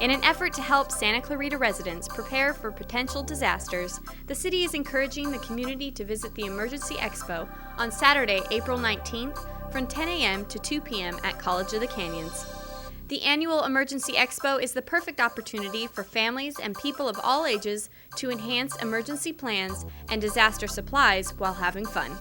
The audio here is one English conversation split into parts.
In an effort to help Santa Clarita residents prepare for potential disasters, the city is encouraging the community to visit the Emergency Expo on Saturday, April 19th from 10 a.m. to 2 p.m. at College of the Canyons. The annual Emergency Expo is the perfect opportunity for families and people of all ages to enhance emergency plans and disaster supplies while having fun.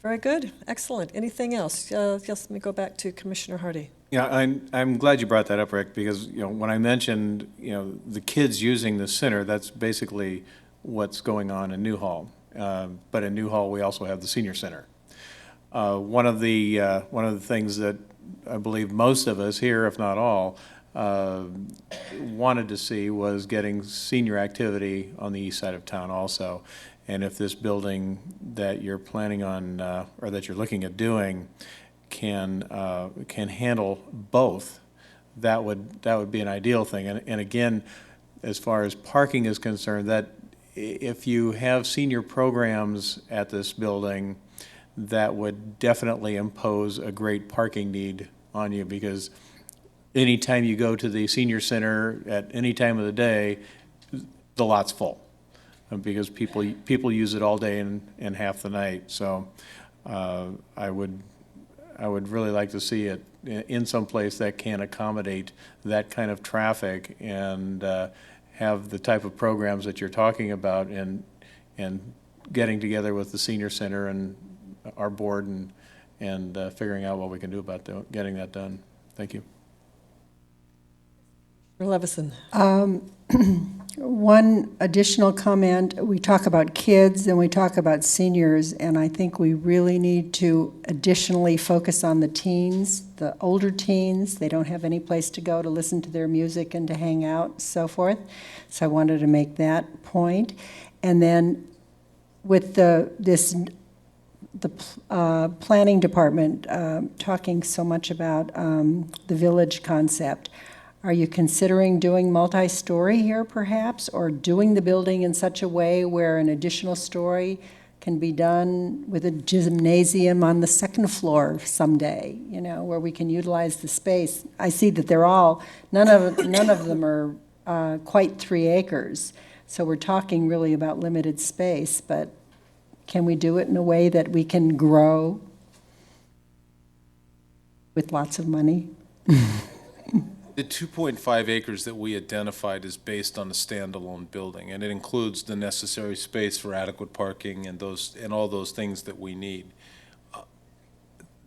Very good. Excellent. Anything else? Yes, let me go back to Commissioner Hardy. Yeah, I'm glad you brought that up, Rick, because, when I mentioned, the kids using the center, that's basically what's going on in Newhall. But in Newhall, we also have the senior center. One of the things that I believe most of us here, if not all, wanted to see was getting senior activity on the east side of town also. And if this building that you're planning on, or that you're looking at doing, can handle both, that would be an ideal thing. And again, as far as parking is concerned, that if you have senior programs at this building, that would definitely impose a great parking need on you, because anytime you go to the senior center at any time of the day, the lot's full, because people use it all day and half the night. So I would really like to see it in some place that can accommodate that kind of traffic and have the type of programs that you're talking about, and getting together with the senior center and our board and figuring out what we can do about getting that done. Thank you. Levison. One additional comment, we talk about kids and we talk about seniors, and I think we really need to additionally focus on the teens, the older teens. They don't have any place to go to listen to their music and to hang out, so forth. So I wanted to make that point. And then with the planning department talking so much about the village concept, are you considering doing multi-story here perhaps, or doing the building in such a way where an additional story can be done with a gymnasium on the second floor someday, where we can utilize the space? I see that none of them are quite 3 acres. So we're talking really about limited space, but can we do it in a way that we can grow with lots of money? The 2.5 acres that we identified is based on a standalone building, and it includes the necessary space for adequate parking and all those things that we need.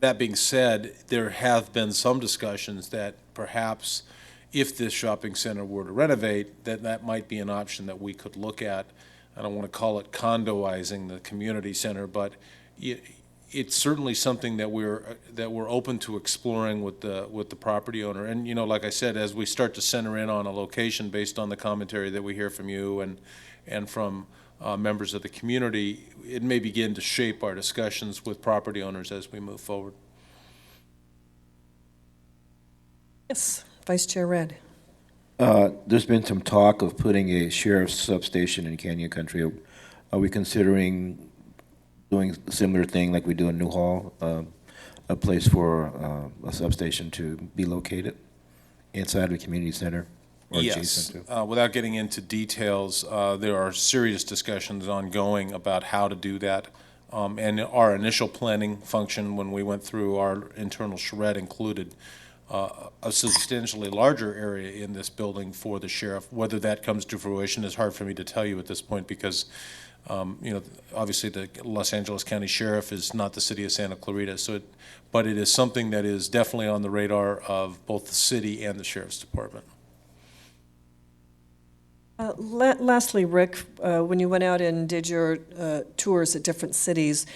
That being said, there have been some discussions that perhaps if this shopping center were to renovate, that might be an option that we could look at. I don't want to call it condoizing the community center, but it's certainly something that we're open to exploring with the property owner. And like I said, as we start to center in on a location based on the commentary that we hear from you and from members of the community, it may begin to shape our discussions with property owners as we move forward. Yes, Vice Chair Redd. There's been some talk of putting a sheriff's substation in Canyon Country. Are we considering doing a similar thing like we do in Newhall, a place for a substation to be located inside the community center or adjacent to? Without getting into details, there are serious discussions ongoing about how to do that. And our initial planning function when we went through our internal charrette included a substantially larger area in this building for the sheriff. Whether that comes to fruition is hard for me to tell you at this point, because obviously the Los Angeles County Sheriff is not the city of Santa Clarita, but it is something that is definitely on the radar of both the city and the Sheriff's Department. Lastly, Rick, when you went out and did your tours at different cities,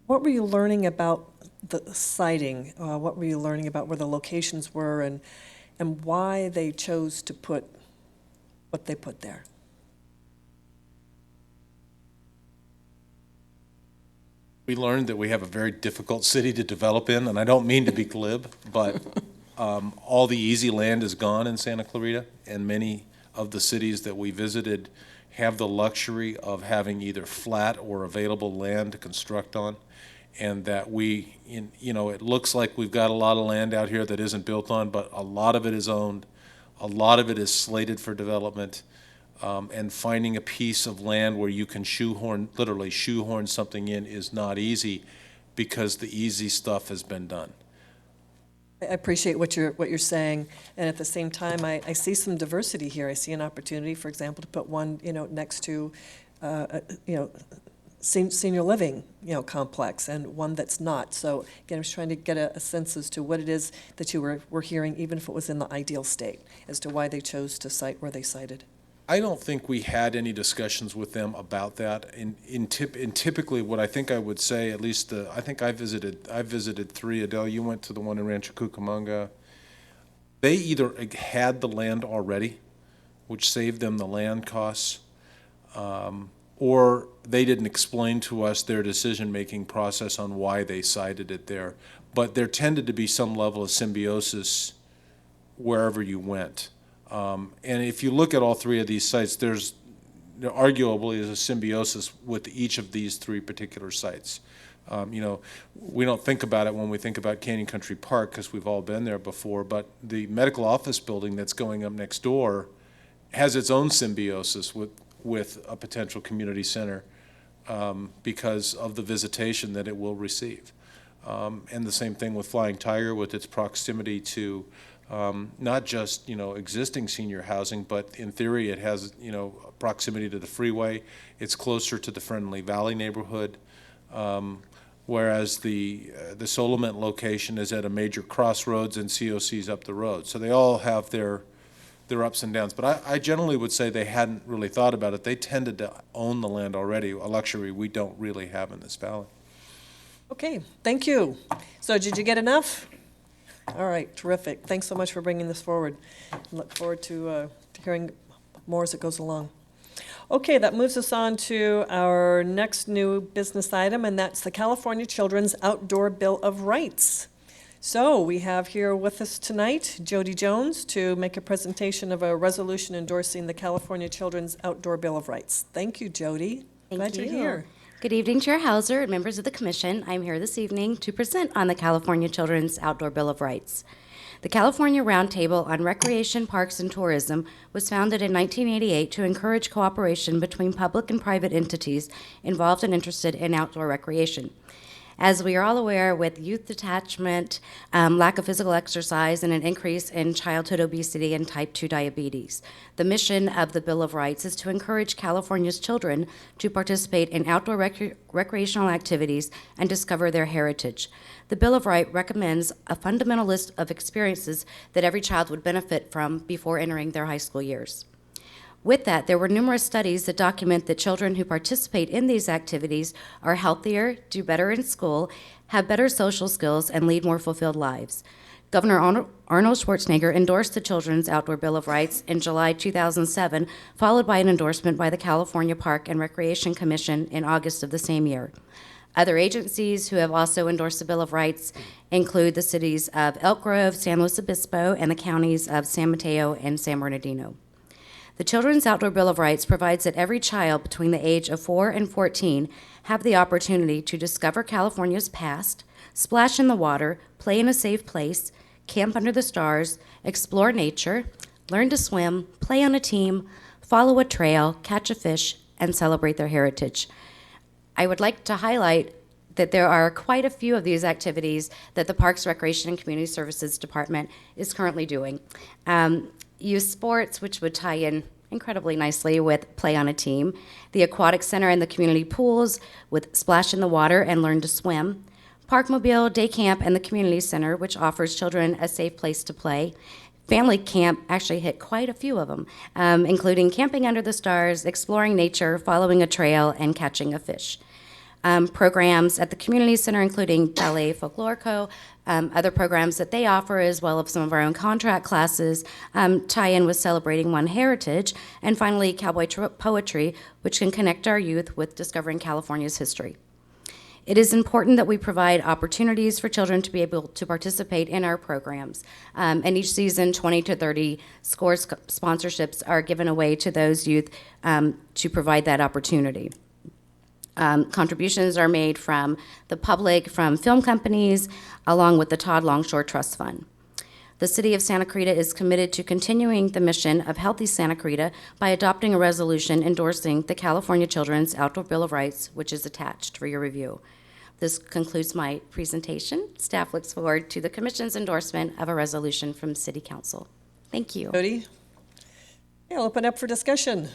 what were you learning about the siting? What were you learning about where the locations were and why they chose to put what they put there? We learned that we have a very difficult city to develop in, and I don't mean to be glib, but all the easy land is gone in Santa Clarita, and many of the cities that we visited have the luxury of having either flat or available land to construct on, and that it looks like we've got a lot of land out here that isn't built on, but a lot of it is owned, a lot of it is slated for development, and finding a piece of land where you can literally shoehorn something in is not easy, because the easy stuff has been done. I appreciate what you're saying, and at the same time, I see some diversity here. I see an opportunity, for example, to put one, next to, senior living, complex, and one that's not. So again, I was trying to get a sense as to what it is that you were hearing, even if it was in the ideal state, as to why they chose to site where they cited. I don't think we had any discussions with them about that. In typically, what I think I would say, at least I think I visited three. Adele, you went to the one in Rancho Cucamonga. They either had the land already, which saved them the land costs, or they didn't explain to us their decision-making process on why they cited it there. But there tended to be some level of symbiosis wherever you went. And if you look at all three of these sites, there arguably is a symbiosis with each of these three particular sites. We don't think about it when we think about Canyon Country Park, because we've all been there before, but the medical office building that's going up next door has its own symbiosis with a potential community center, because of the visitation that it will receive. And the same thing with Flying Tiger, with its proximity to not just existing senior housing, but in theory it has proximity to the freeway. It's closer to the Friendly Valley neighborhood, whereas the Solomont location is at a major crossroads and COC's up the road. So they all have their ups and downs. But I generally would say they hadn't really thought about it. They tended to own the land already, a luxury we don't really have in this valley. Okay, thank you. So did you get enough? All right, terrific. Thanks so much for bringing this forward. Look forward to hearing more as it goes along. Okay, that moves us on to our next new business item, and that's the California Children's Outdoor Bill of Rights. So we have here with us tonight Jody Jones to make a presentation of a resolution endorsing the California Children's Outdoor Bill of Rights. Thank you, Jody. Glad you're here. Good evening, Chair Hauser and members of the Commission. I'm here this evening to present on the California Children's Outdoor Bill of Rights. The California Roundtable on Recreation, Parks, and Tourism was founded in 1988 to encourage cooperation between public and private entities involved and interested in outdoor recreation. As we are all aware, with youth detachment, lack of physical exercise, and an increase in childhood obesity and type 2 diabetes, the mission of the Bill of Rights is to encourage California's children to participate in outdoor recreational activities and discover their heritage. The Bill of Rights recommends a fundamental list of experiences that every child would benefit from before entering their high school years. With that, there were numerous studies that document that children who participate in these activities are healthier, do better in school, have better social skills, and lead more fulfilled lives. Governor Arnold Schwarzenegger endorsed the Children's Outdoor Bill of Rights in July 2007, followed by an endorsement by the California Park and Recreation Commission in August of the same year. Other agencies who have also endorsed the Bill of Rights include the cities of Elk Grove, San Luis Obispo, and the counties of San Mateo and San Bernardino. The Children's Outdoor Bill of Rights provides that every child between the age of 4 and 14 have the opportunity to discover California's past, splash in the water, play in a safe place, camp under the stars, explore nature, learn to swim, play on a team, follow a trail, catch a fish, and celebrate their heritage. I would like to highlight that there are quite a few of these activities that the Parks, Recreation, and Community Services Department is currently doing. Youth sports, which would tie in incredibly nicely with play on a team, the aquatic center and the community pools with splash in the water and learn to swim, Parkmobile, day camp, and the community center, which offers children a safe place to play. Family camp actually hit quite a few of them, including camping under the stars, exploring nature, following a trail, and catching a fish. Programs at the community center, including ballet, folklorico, other programs that they offer, as well as some of our own contract classes, tie in with celebrating one heritage, and finally cowboy poetry, which can connect our youth with discovering California's history. It is important that we provide opportunities for children to be able to participate in our programs. And each season, 20 to 30 scores sponsorships are given away to those youth to provide that opportunity. Contributions are made from the public, from film companies, along with the Todd Longshore Trust Fund. The City of Santa Clarita is committed to continuing the mission of Healthy Santa Clarita by adopting a resolution endorsing the California Children's Outdoor Bill of Rights, which is attached for your review. This concludes my presentation. Staff looks forward to the Commission's endorsement of a resolution from City Council. Thank you. Jody? Yeah, I'll open up for discussion.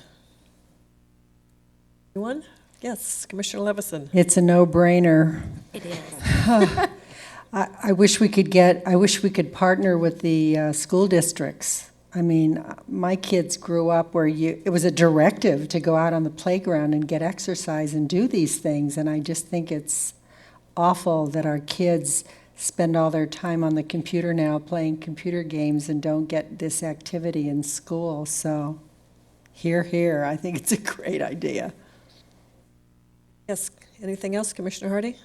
Anyone? Yes, Commissioner Levison. It's a no-brainer. It is. I wish we could partner with the school districts. I mean, my kids grew up where it was a directive to go out on the playground and get exercise and do these things, and I just think it's awful that our kids spend all their time on the computer now playing computer games and don't get this activity in school. So, here, I think it's a great idea. Yes, anything else, Commissioner Hardy?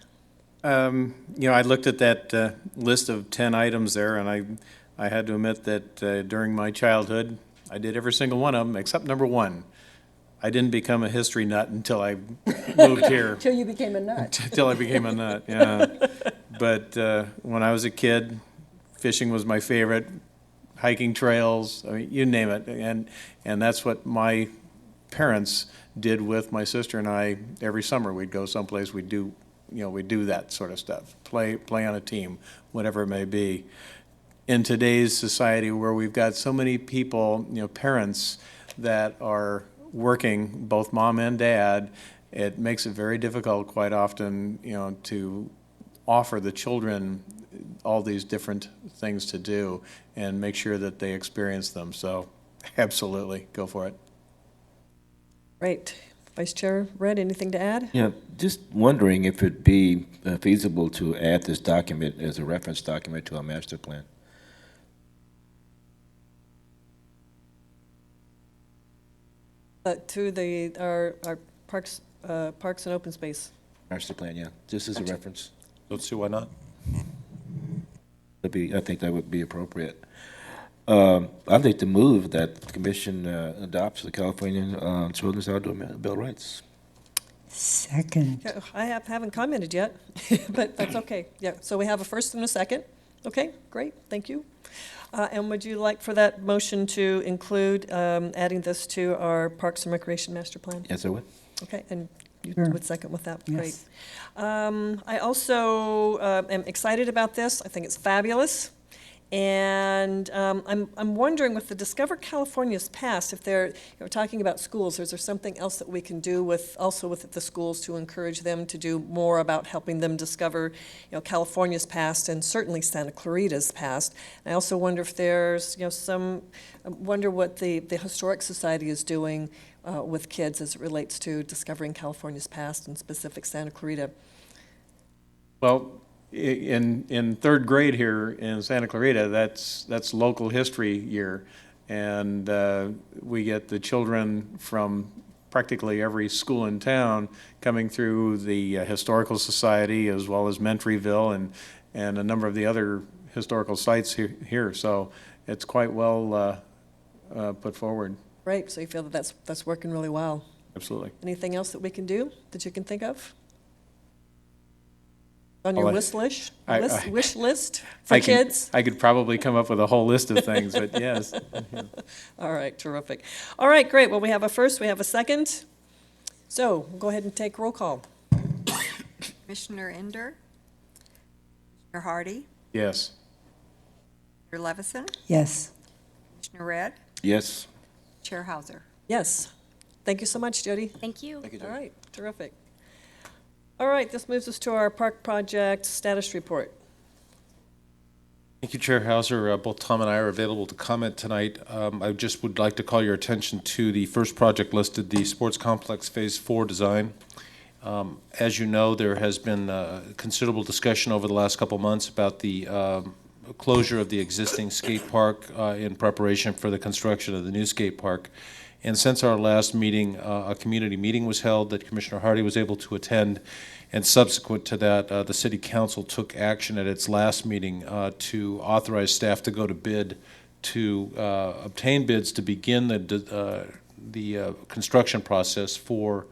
I looked at that list of 10 items there, and I had to admit that during my childhood, I did every single one of them except number one. I didn't become a history nut until I moved here. Until you became a nut. Until I became a nut, yeah. But when I was a kid, fishing was my favorite, hiking trails, I mean, you name it. And that's what my parents did with my sister and I. Every summer we'd go someplace, we'd do that sort of stuff, play on a team, whatever it may be. In today's society where we've got so many people, parents that are working, both mom and dad, it makes it very difficult quite often, to offer the children all these different things to do and make sure that they experience them. So absolutely, go for it. Great. Vice Chair Red, anything to add? Yeah, just wondering if it'd be feasible to add this document as a reference document to our master plan. To our parks and open space. Master plan, yeah, just as a reference. Don't see why not. I think that would be appropriate. I'd like to move that the commission adopts the California Children's Outdoor Bill of Rights. Second. Yeah, I haven't commented yet, but that's okay. Yeah, so we have a first and a second. Okay, great, thank you. And would you like for that motion to include adding this to our Parks and Recreation Master Plan? Yes, I would. Okay, and you Sure. would second with that? Yes. Great. I also am excited about this. I think it's fabulous. And I'm wondering, with the Discover California's Past, if they're talking about schools, is there something else that we can do with the schools to encourage them to do more about helping them discover, California's past and certainly Santa Clarita's past. And I also wonder if there's, I wonder what the Historic Society is doing with kids as it relates to discovering California's past and specific Santa Clarita. Well, in third grade here in Santa Clarita, that's local history year, and we get the children from practically every school in town coming through the Historical Society as well as Mentryville and a number of the other historical sites here. So it's quite well put forward. Great, so you feel that that's working really well. Absolutely. Anything else that we can do that you can think of? On your wish list for kids? I could probably come up with a whole list of things, but yes. All right, terrific. All right, great. Well, we have a first, we have a second. So we'll go ahead and take roll call. Commissioner Ender? Commissioner Hardy? Yes. Commissioner Levison? Yes. Commissioner Red? Yes. Chair Hauser? Yes. Thank you so much, Jody. Thank you. All right, terrific. All right, this moves us to our park project status report. Thank you, Chair Hauser. Both Tom and I are available to comment tonight. I just would like to call your attention to the first project listed, the Sports Complex Phase 4 design. As you know, there has been considerable discussion over the last couple months about the closure of the existing skate park in preparation for the construction of the new skate park. And since our last meeting, a community meeting was held that Commissioner Hardy was able to attend. And subsequent to that, the City Council took action at its last meeting to authorize staff to go to bid to obtain bids to begin the construction process for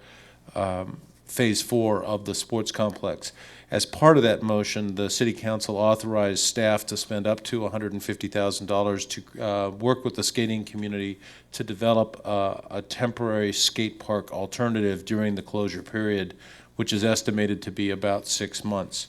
Phase 4 of the sports complex. As part of that motion, the City Council authorized staff to spend up to $150,000 to work with the skating community to develop a temporary skate park alternative during the closure period, which is estimated to be about 6 months.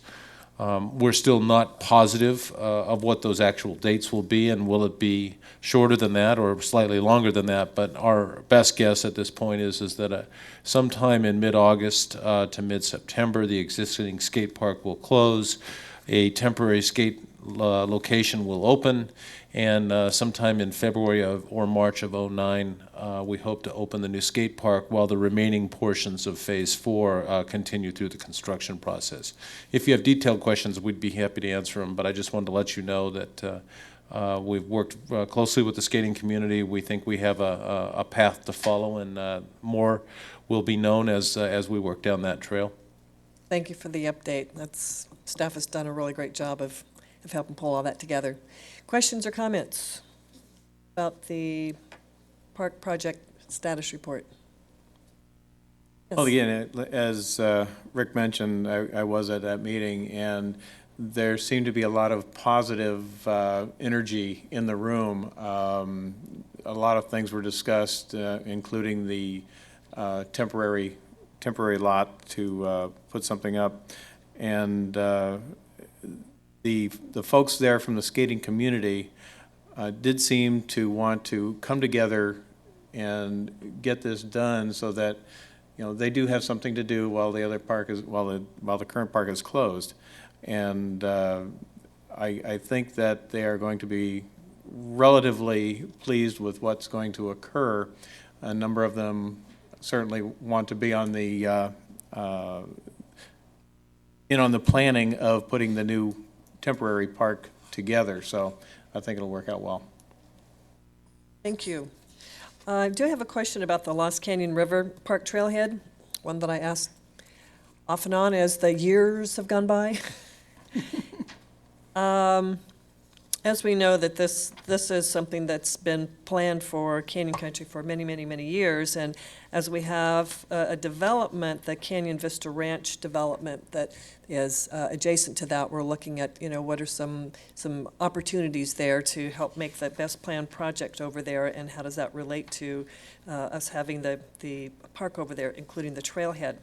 We're still not positive of what those actual dates will be, and will it be shorter than that or slightly longer than that, but our best guess at this point is that sometime in mid-August to mid-September, the existing skate park will close, a temporary skate location will open, and sometime in February or March of '09, we hope to open the new skate park while the remaining portions of Phase 4 continue through the construction process. If you have detailed questions, we'd be happy to answer them, but I just wanted to let you know that we've worked closely with the skating community. We think we have a path to follow, and more will be known as we work down that trail. Thank you for the update. Staff has done a really great job of helping pull all that together. Questions or comments about the park project status report? Yes. Well, again, as Rick mentioned, I was at that meeting, and there seemed to be a lot of positive energy in the room. A lot of things were discussed, including the temporary lot to put something up, and the folks there from the skating community did seem to want to come together and get this done so that, they do have something to do while the current park is closed. And I think that they are going to be relatively pleased with what's going to occur. A number of them certainly want to be on the planning of putting the new temporary park together, so I think it'll work out well. Thank you. I do have a question about the Lost Canyon River Park Trailhead, one that I asked off and on as the years have gone by. As we know that this is something that's been planned for Canyon Country for many, many, many years, and as we have a development, the Canyon Vista Ranch development that is adjacent to that, we're looking at, what are some opportunities there to help make the best planned project over there, and how does that relate to us having the park over there, including the trailhead.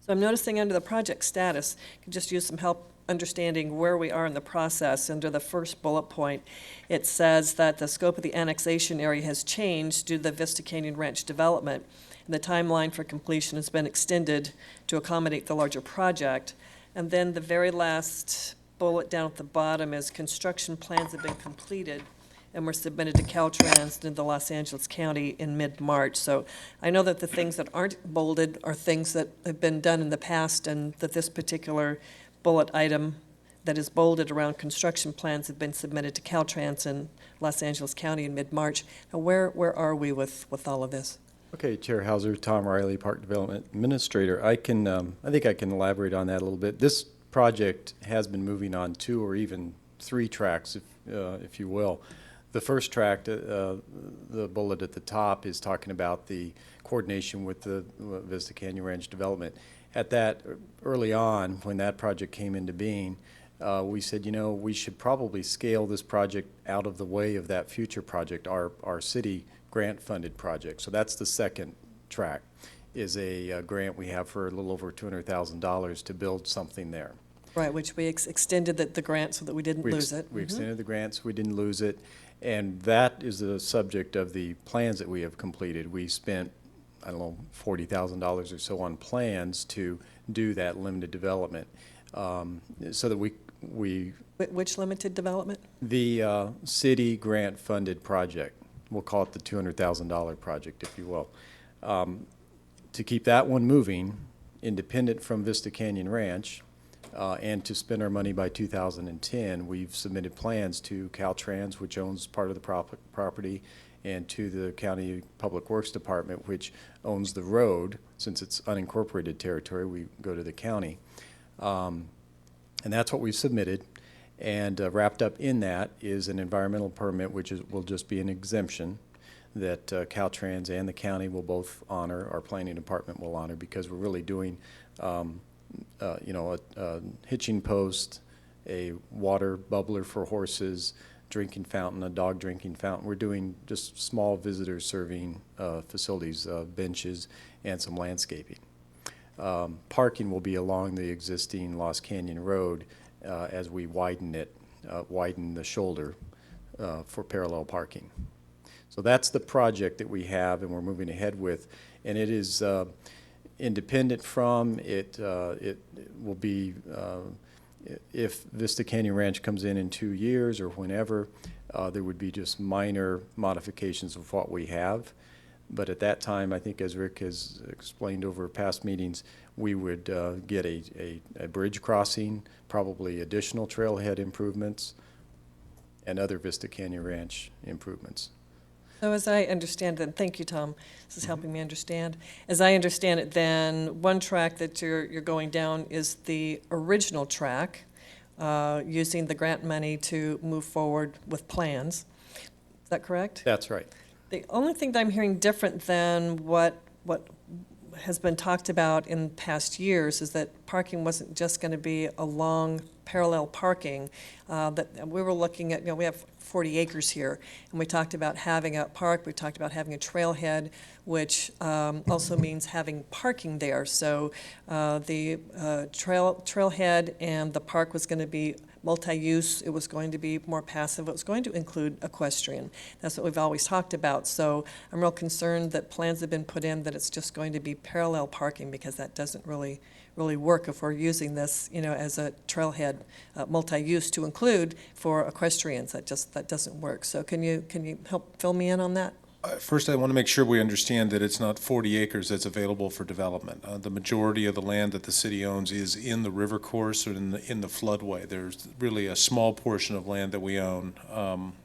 So I'm noticing under the project status, I could just use some help understanding where we are in the process. Under the first bullet point, it says that the scope of the annexation area has changed due to the Vista Canyon Ranch development, and the timeline for completion has been extended to accommodate the larger project. And then the very last bullet down at the bottom is construction plans have been completed and were submitted to Caltrans in the Los Angeles County in mid-March. So I know that the things that aren't bolded are things that have been done in the past, and that this particular bullet item that is bolded around construction plans have been submitted to Caltrans in Los Angeles County in mid-March. Now, where are we with all of this? Okay, Chair Hauser, Tom Riley, Park Development Administrator. I think I can elaborate on that a little bit. This project has been moving on 2 or even 3 tracks, if you will. The first track, the bullet at the top, is talking about the coordination with the Vista Canyon Ranch development. At that, early on, when that project came into being, we said, we should probably scale this project out of the way of that future project, our city grant-funded project. So that's the second track, is a grant we have for a little over $200,000 to build something there. Right, which we extended the grant so that we didn't lose it. We extended the grant so we didn't lose it, and that is the subject of the plans that we have completed. We spent, I don't know, $40,000 or so on plans to do that limited development, so that we Which limited development? the city grant-funded project. We'll call it the $200,000 project, if you will. To keep that one moving, independent from Vista Canyon Ranch, and to spend our money by 2010, we've submitted plans to Caltrans, which owns part of the property, and to the County Public Works Department, which owns the road. Since it's unincorporated territory, we go to the county. And that's what we've submitted. And wrapped up in that is an environmental permit, which will just be an exemption that Caltrans and the county will both honor, our planning department will honor, because we're really doing, a hitching post, a water bubbler for horses, drinking fountain, a dog drinking fountain. We're doing just small visitor serving facilities, benches, and some landscaping. Parking will be along the existing Lost Canyon Road as we widen it, widen the shoulder for parallel parking. So that's the project that we have and we're moving ahead with. And it is independent from, it will be, if Vista Canyon Ranch comes in 2 years or whenever, there would be just minor modifications of what we have. But at that time, I think as Rick has explained over past meetings, we would get a bridge crossing, probably additional trailhead improvements, and other Vista Canyon Ranch improvements. So as I understand it, thank you, Tom, this is helping me understand. As I understand it, then, one track that you're going down is the original track, using the grant money to move forward with plans. Is that correct? That's right. The only thing that I'm hearing different than what has been talked about in past years is that parking wasn't just going to be along parallel parking, that we were looking at, we have 40 acres here, and we talked about having a park, we talked about having a trailhead, which also means having parking there. So the trailhead and the park was going to be multi-use, it was going to be more passive, it was going to include equestrian. That's what we've always talked about. So I'm real concerned that plans have been put in that it's just going to be parallel parking, because that doesn't really work if we're using this, as a trailhead multi-use to include for equestrians. That doesn't work. So can you help fill me in on that? First, I want to make sure we understand that it's not 40 acres that's available for development. The majority of the land that the city owns is in the river course or in the floodway. There's really a small portion of land that we own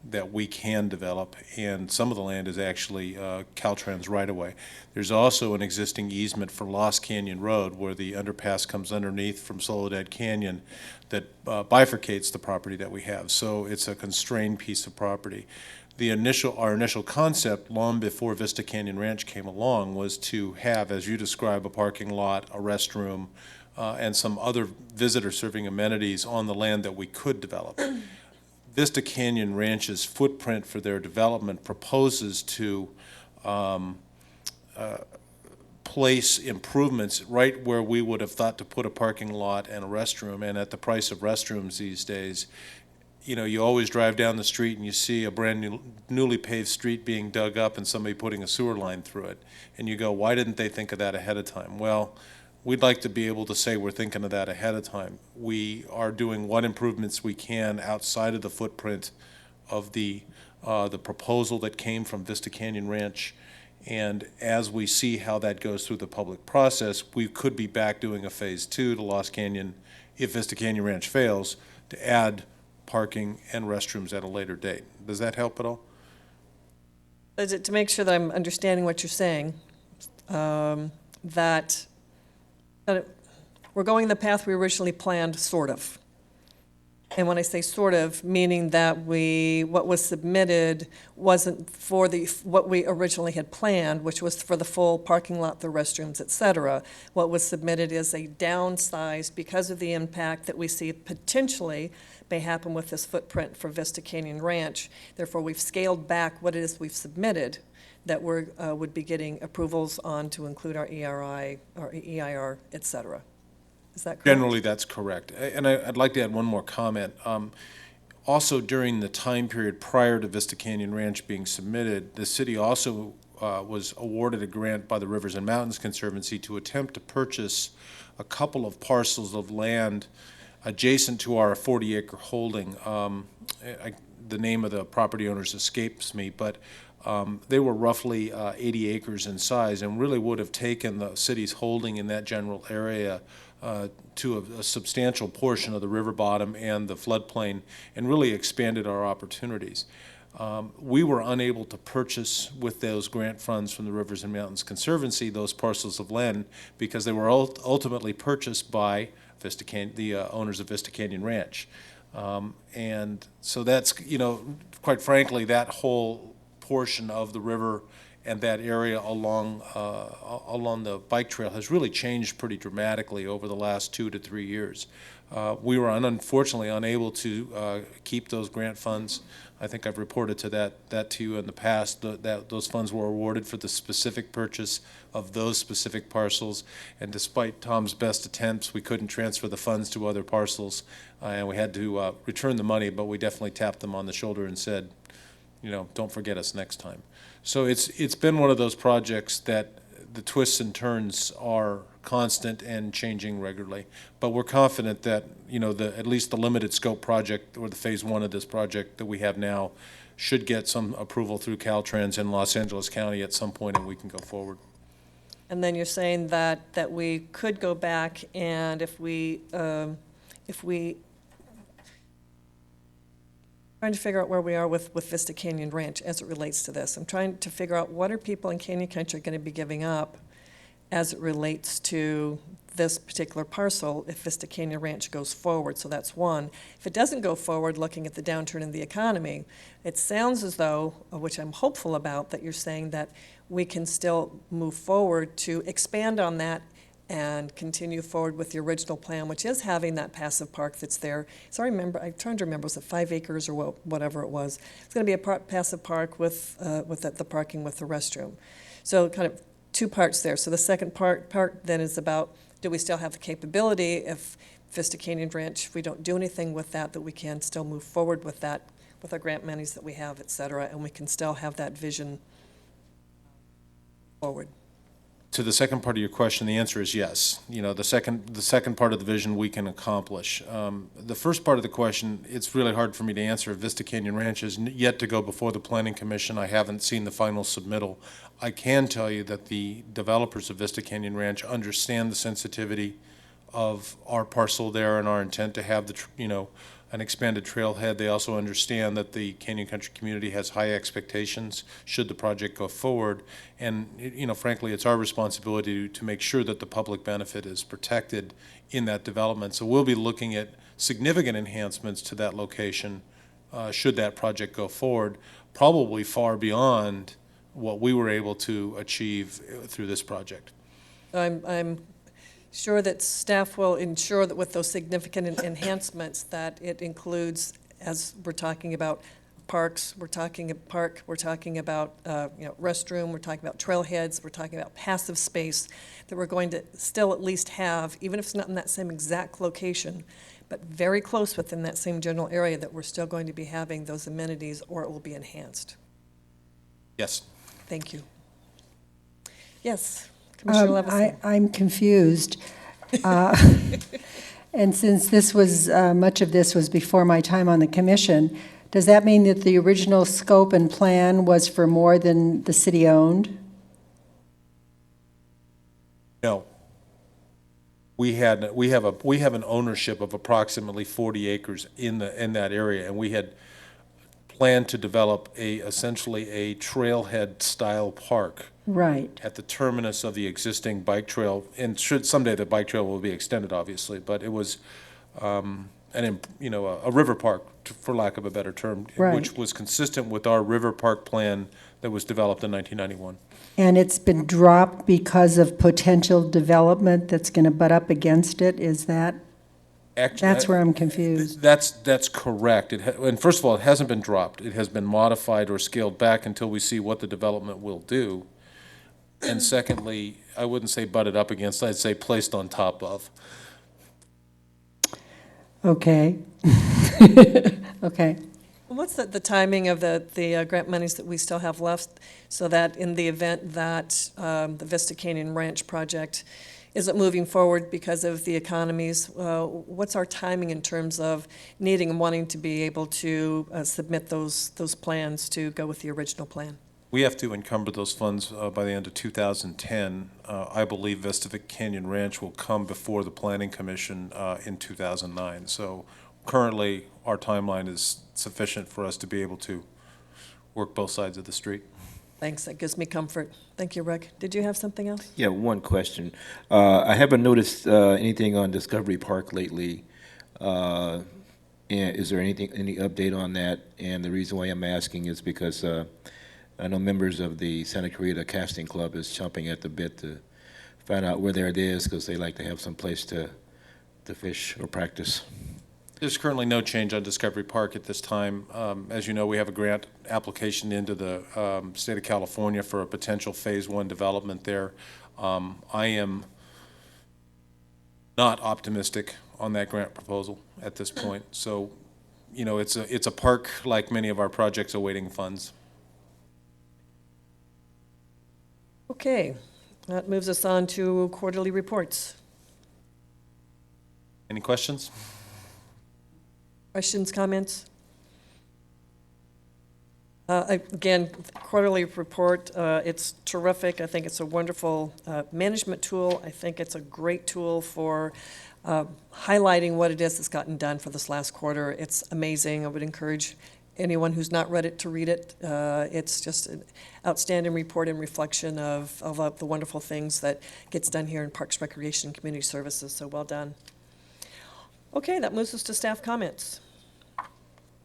that we can develop, and some of the land is actually Caltrans right-of-way. There's also an existing easement for Lost Canyon Road, where the underpass comes underneath from Soledad Canyon, that bifurcates the property that we have. So it's a constrained piece of property. Our initial concept, long before Vista Canyon Ranch came along, was to have, as you describe, a parking lot, a restroom, and some other visitor-serving amenities on the land that we could develop. Vista Canyon Ranch's footprint for their development proposes to place improvements right where we would have thought to put a parking lot and a restroom, and at the price of restrooms these days, you always drive down the street and you see a newly paved street being dug up and somebody putting a sewer line through it. And you go, why didn't they think of that ahead of time? Well, we'd like to be able to say we're thinking of that ahead of time. We are doing what improvements we can outside of the footprint of the proposal that came from Vista Canyon Ranch. And as we see how that goes through the public process, we could be back doing a phase 2 to Lost Canyon if Vista Canyon Ranch fails, to add parking and restrooms at a later date. Does that help at all? To make sure that I'm understanding what you're saying, that we're going the path we originally planned, sort of. And when I say sort of, meaning that what was submitted wasn't for what we originally had planned, which was for the full parking lot, the restrooms, et cetera. What was submitted is a downsized, because of the impact that we see potentially may happen with this footprint for Vista Canyon Ranch. Therefore, we've scaled back what it is we've submitted that we would be getting approvals on to include our ERI, our EIR, et cetera. Is that correct? Generally, that's correct. And I'd like to add one more comment. Also, during the time period prior to Vista Canyon Ranch being submitted, the city also was awarded a grant by the Rivers and Mountains Conservancy to attempt to purchase a couple of parcels of land adjacent to our 40-acre holding. The name of the property owners escapes me, but they were roughly 80 acres in size and really would have taken the city's holding in that general area to a substantial portion of the river bottom and the floodplain, and really expanded our opportunities. We were unable to purchase with those grant funds from the Rivers and Mountains Conservancy those parcels of land because they were ultimately purchased by the owners of Vista Canyon Ranch. And so that's, quite frankly, that whole portion of the river and that area along the bike trail has really changed pretty dramatically over the last 2 to 3 years. We were unfortunately unable to keep those grant funds. I think I've reported that to you in the past, that those funds were awarded for the specific purchase of those specific parcels. And despite Tom's best attempts, we couldn't transfer the funds to other parcels. And we had to return the money, but we definitely tapped them on the shoulder and said, don't forget us next time. So it's been one of those projects that the twists and turns are constant and changing regularly. But we're confident that, at least the limited scope project, or the phase 1 of this project that we have now, should get some approval through Caltrans in Los Angeles County at some point, and we can go forward. And then you're saying that we could go back, and if we trying to figure out where we are with Vista Canyon Ranch as it relates to this. I'm trying to figure out what are people in Canyon Country going to be giving up as it relates to this particular parcel if Vista Canyon Ranch goes forward. So that's one. If it doesn't go forward, looking at the downturn in the economy, it sounds as though, which I'm hopeful about, that you're saying that we can still move forward to expand on that and continue forward with the original plan, which is having that passive park that's there. So I'm trying to remember, was it 5 acres or whatever it was? It's going to be a passive park with the parking with the restroom. So kind of 2 parts there. So the second part then is about, do we still have the capability, if Vista Canyon Ranch, if we don't do anything with that we can still move forward with that, with our grant monies that we have, et cetera, and we can still have that vision forward. To the second part of your question, the answer is yes. The second part of the vision we can accomplish. The first part of the question, it's really hard for me to answer. Vista Canyon Ranch is yet to go before the Planning Commission. I haven't seen the final submittal. I can tell you that the developers of Vista Canyon Ranch understand the sensitivity of our parcel there and our intent to have an expanded trailhead. They also understand that the Canyon Country community has high expectations should the project go forward. And, frankly, it's our responsibility to make sure that the public benefit is protected in that development. So we'll be looking at significant enhancements to that location should that project go forward, probably far beyond what we were able to achieve through this project. I'm sure that staff will ensure that with those significant enhancements that it includes, as we're talking about parks, we're talking about restroom, we're talking about trailheads, we're talking about passive space, that we're going to still at least have, even if it's not in that same exact location, but very close within that same general area, that we're still going to be having those amenities, or it will be enhanced. Yes. Thank you. Yes, Commissioner Levison. I'm confused. And since this was, much of this was before my time on the commission, does that mean that the original scope and plan was for more than the city owned? No. We have an ownership of approximately 40 acres in that area, and we had planned to develop essentially a trailhead style park. Right. At the terminus of the existing bike trail, and someday the bike trail will be extended, obviously, but it was a river park, for lack of a better term, Right. which was consistent with our river park plan that was developed in 1991. And it's been dropped because of potential development that's going to butt up against it, is that? That's where I'm confused. That's correct. And first of all, it hasn't been dropped. It has been modified or scaled back until we see what the development will do. And secondly, I wouldn't say butted up against, I'd say placed on top of. Okay. Okay. What's the timing of the grant monies that we still have left, so that in the event that the Vista Canyon Ranch project isn't moving forward because of the economies, what's our timing in terms of needing and wanting to be able to submit those plans to go with the original plan? We have to encumber those funds by the end of 2010. I believe Vista Canyon Ranch will come before the Planning Commission in 2009. So currently, our timeline is sufficient for us to be able to work both sides of the street. Thanks, that gives me comfort. Thank you, Rick. Did you have something else? Yeah, one question. I haven't noticed anything on Discovery Park lately. And is there any update on that? And the reason why I'm asking is because I know members of the Santa Clarita Casting Club is chomping at the bit to find out where it is, because they like to have some place to fish or practice. There's currently no change on Discovery Park at this time. As you know, we have a grant application into the state of California for a potential Phase 1 development there. I am not optimistic on that grant proposal at this point. So, you know, it's a park like many of our projects awaiting funds. Okay, that moves us on to quarterly reports. Any questions? Questions, comments? Again, quarterly report, it's terrific. I think it's a wonderful management tool. I think it's a great tool for highlighting what it is that's gotten done for this last quarter. It's amazing. I would encourage anyone who's not read it to read it. It's just an outstanding report and reflection of the wonderful things that gets done here in Parks, Recreation, and Community Services. So well done. Okay, that moves us to staff comments.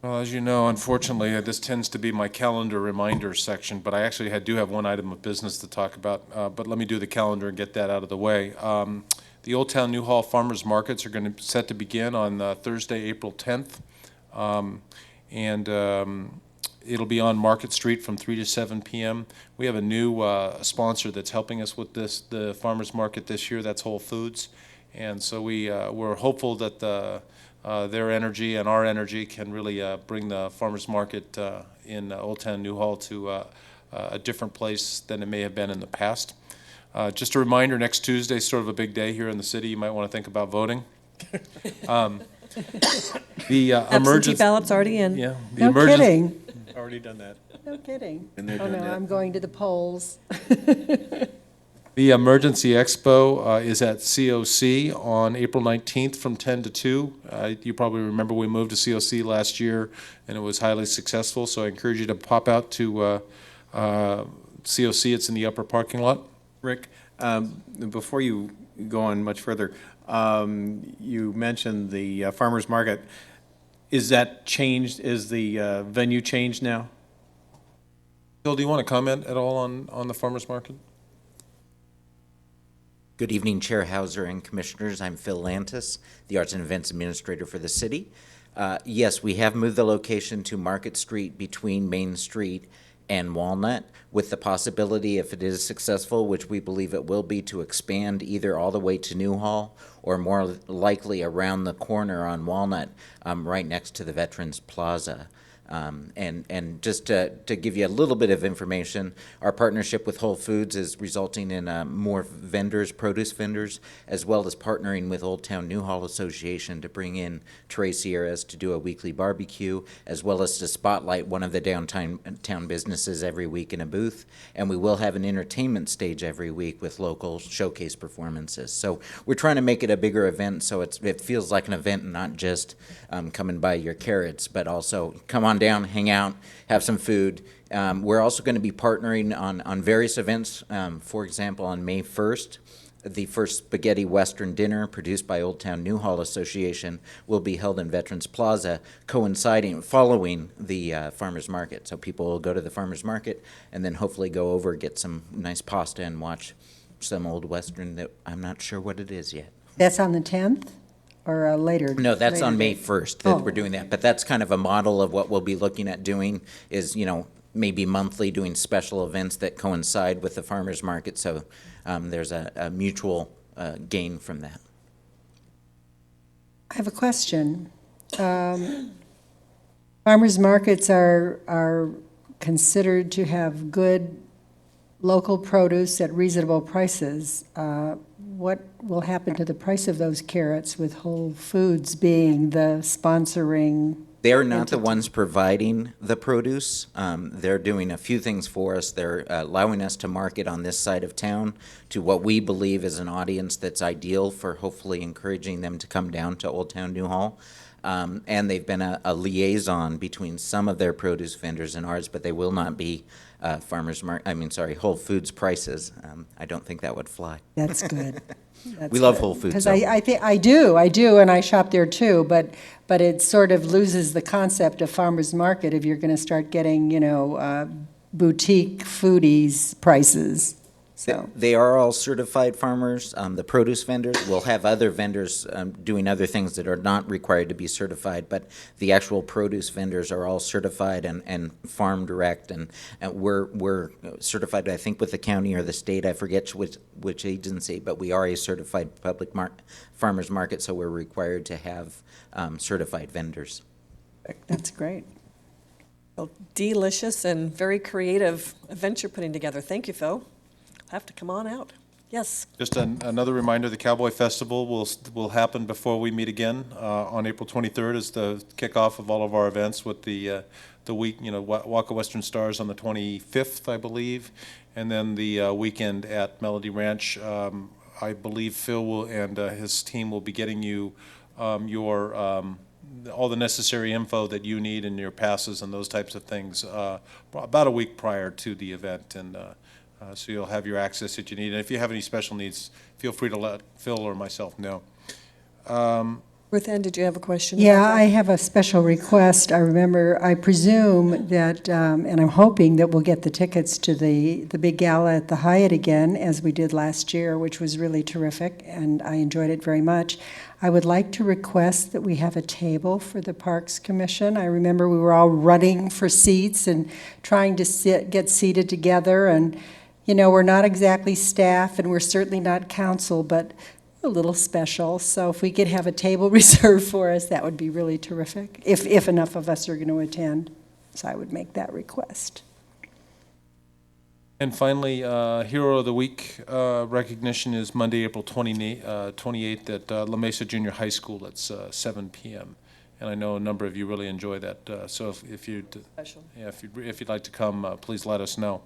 Well, as you know, unfortunately, this tends to be my calendar reminder section, but I actually do have one item of business to talk about, but let me do the calendar and get that out of the way. The Old Town Newhall Farmers Markets are going to set to begin on Thursday, April 10th, and it'll be on Market Street from 3 to 7 p.m. We have a new sponsor that's helping us with the farmers market this year. That's Whole Foods, and so we're hopeful that their energy and our energy can really bring the farmers market in Old Town Newhall to a different place than it may have been in the past. Just a reminder, next Tuesday is sort of a big day here in the city. You might want to think about voting. The Absentee ballots already in. Yeah. No kidding. Already done that. No kidding. And they're Oh, doing no, that. I'm going to the polls. The Emergency Expo is at COC on April 19th from 10 to 2. You probably remember we moved to COC last year, and it was highly successful, so I encourage you to pop out to COC. It's in the upper parking lot. Rick, before you go on much further, you mentioned the farmer's market. Is that changed? Is the venue changed now? Bill, do you want to comment at all on the farmers market? Good evening, Chair Hauser and Commissioners. I'm Phil Lantis, the Arts and Events Administrator for the city. Yes, we have moved the location to Market Street between Main Street and Walnut, with the possibility, if it is successful, which we believe it will be, to expand either all the way to Newhall or more likely around the corner on Walnut, right next to the Veterans Plaza. And just to give you a little bit of information, our partnership with Whole Foods is resulting in more vendors, produce vendors, as well as partnering with Old Town Newhall Association to bring in Tres Sierras to do a weekly barbecue, as well as to spotlight one of the downtown businesses every week in a booth. And we will have an entertainment stage every week with local showcase performances. So we're trying to make it a bigger event, so it feels like an event, not just coming by your carrots, but also come on down, hang out, have some food. We're also going to be partnering on various events. For example, on May 1st, the first spaghetti western dinner produced by Old Town Newhall Association will be held in Veterans Plaza, following the farmers market. So people will go to the farmers market and then hopefully go over, get some nice pasta and watch some old western that I'm not sure what it is yet. That's on the 10th or later? No, that's on May date? 1st that Oh. we're doing that. But that's kind of a model of what we'll be looking at doing is, maybe monthly doing special events that coincide with the farmers market. So there's a mutual gain from that. I have a question. Farmers markets are considered to have good local produce at reasonable prices. What will happen to the price of those carrots with Whole Foods being the sponsoring They're not the entity? ones providing the produce. They're doing a few things for us. They're allowing us to market on this side of town to what we believe is an audience that's ideal for hopefully encouraging them to come down to Old Town Newhall. And they've been a liaison between some of their produce vendors and ours, but they will not be Whole Foods prices. I don't think that would fly. That's good. We love Whole Foods, Because though. I think, I do, and I shop there too, but it sort of loses the concept of farmer's market if you're going to start getting, boutique foodies prices, so. They are all certified farmers. The produce vendors will have other vendors doing other things that are not required to be certified, but the actual produce vendors are all certified and farm direct, and we're certified, I think, with the county or the state. I forget which agency, but we are a certified farmers market, so we're required to have certified vendors. That's great. Well, delicious and very creative event you're putting together. Thank you, Phil. Have to come on out. Yes. Just another reminder, the Cowboy Festival will happen before we meet again. On April 23rd is the kickoff of all of our events with the week, Walk of Western Stars on the 25th, I believe, and then the weekend at Melody Ranch. I believe Phil and his team will be getting you your all the necessary info that you need and your passes and those types of things about a week prior to the event, and so you'll have your access that you need. And if you have any special needs, feel free to let Phil or myself know. Ruth Ann, did you have a question? Yeah, about that? I have a special request. I presume that, and I'm hoping that we'll get the tickets to the big gala at the Hyatt again, as we did last year, which was really terrific, and I enjoyed it very much. I would like to request that we have a table for the Parks Commission. I remember we were all running for seats and trying to get seated together, and, we're not exactly staff, and we're certainly not council, but a little special. So if we could have a table reserved for us, that would be really terrific, if enough of us are going to attend. So I would make that request. And finally, Hero of the Week recognition is Monday, April 28th at La Mesa Junior High School. It's 7 p.m. And I know a number of you really enjoy that. So if you'd like to come, please let us know.